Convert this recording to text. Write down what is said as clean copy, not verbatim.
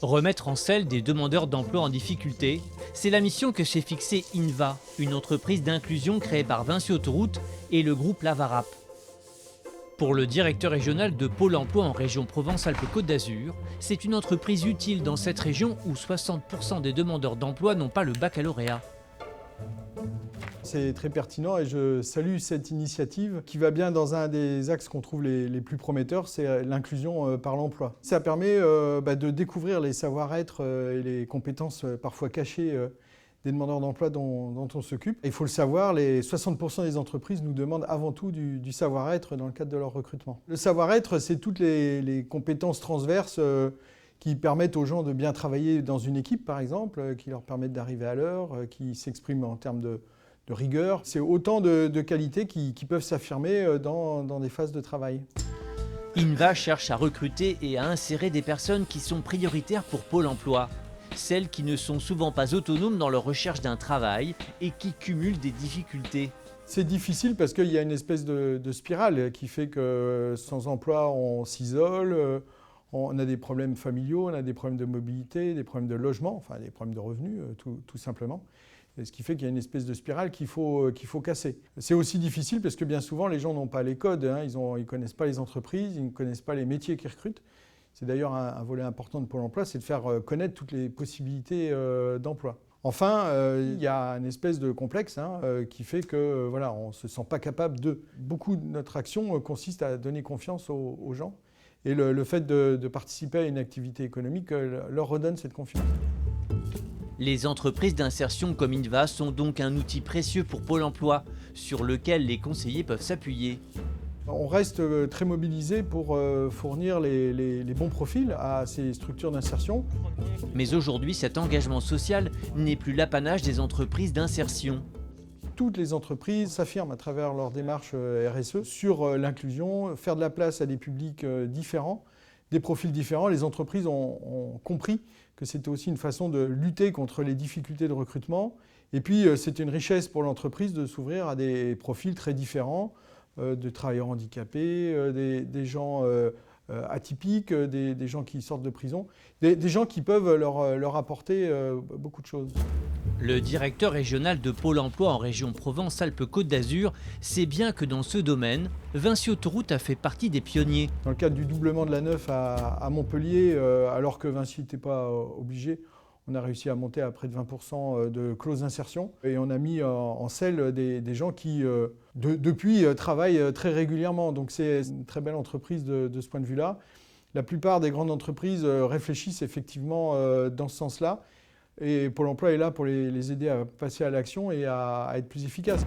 Remettre en selle des demandeurs d'emploi en difficulté, c'est la mission que s'est fixée Inva, une entreprise d'inclusion créée par Vinci Autoroutes et le groupe Lavarap. Pour le directeur régional de Pôle emploi en région Provence-Alpes-Côte d'Azur, c'est une entreprise utile dans cette région où 60% des demandeurs d'emploi n'ont pas le baccalauréat. C'est très pertinent et je salue cette initiative qui va bien dans un des axes qu'on trouve les plus prometteurs, c'est l'inclusion par l'emploi. Ça permet de découvrir les savoir-être et les compétences parfois cachées des demandeurs d'emploi dont on s'occupe. Il faut le savoir, les 60% des entreprises nous demandent avant tout du savoir-être dans le cadre de leur recrutement. Le savoir-être, c'est toutes les compétences transverses qui permettent aux gens de bien travailler dans une équipe, par exemple, qui leur permettent d'arriver à l'heure, qui s'expriment en termes de rigueur. C'est autant de qualités qui peuvent s'affirmer dans des phases de travail. Inva cherche à recruter et à insérer des personnes qui sont prioritaires pour Pôle emploi. Celles qui ne sont souvent pas autonomes dans leur recherche d'un travail et qui cumulent des difficultés. C'est difficile parce qu'il y a une espèce de spirale qui fait que sans emploi, on s'isole, on a des problèmes familiaux, on a des problèmes de mobilité, des problèmes de logement, enfin des problèmes de revenus tout simplement. Et ce qui fait qu'il y a une espèce de spirale qu'il faut casser. C'est aussi difficile parce que bien souvent, les gens n'ont pas les codes, ils ne connaissent pas les entreprises, ils ne connaissent pas les métiers qu'ils recrutent. C'est d'ailleurs un volet important de Pôle emploi, c'est de faire connaître toutes les possibilités d'emploi. Enfin, il y a une espèce de complexe qui fait que on ne se sent pas capable de. Beaucoup de notre action consiste à donner confiance aux gens. Et le fait de participer à une activité économique leur redonne cette confiance. Les entreprises d'insertion comme Inva sont donc un outil précieux pour Pôle emploi, sur lequel les conseillers peuvent s'appuyer. On reste très mobilisé pour fournir les bons profils à ces structures d'insertion. Mais aujourd'hui, cet engagement social n'est plus l'apanage des entreprises d'insertion. Toutes les entreprises s'affirment à travers leur démarche RSE sur l'inclusion, faire de la place à des publics différents, des profils différents. Les entreprises ont compris que c'était aussi une façon de lutter contre les difficultés de recrutement. Et puis, c'est une richesse pour l'entreprise de s'ouvrir à des profils très différents, de travailleurs handicapés, des gens atypiques, des gens qui sortent de prison, des gens qui peuvent leur apporter beaucoup de choses. Le directeur régional de Pôle emploi en région Provence-Alpes-Côte d'Azur sait bien que dans ce domaine, Vinci Autoroutes a fait partie des pionniers. Dans le cadre du doublement de la Neuf à Montpellier, alors que Vinci n'était pas obligé, on a réussi à monter à près de 20% de clauses d'insertion. Et on a mis en selle des gens qui, depuis, travaillent très régulièrement. Donc c'est une très belle entreprise de ce point de vue-là. La plupart des grandes entreprises réfléchissent effectivement dans ce sens-là. Et Pôle emploi est là pour les aider à passer à l'action et à être plus efficaces.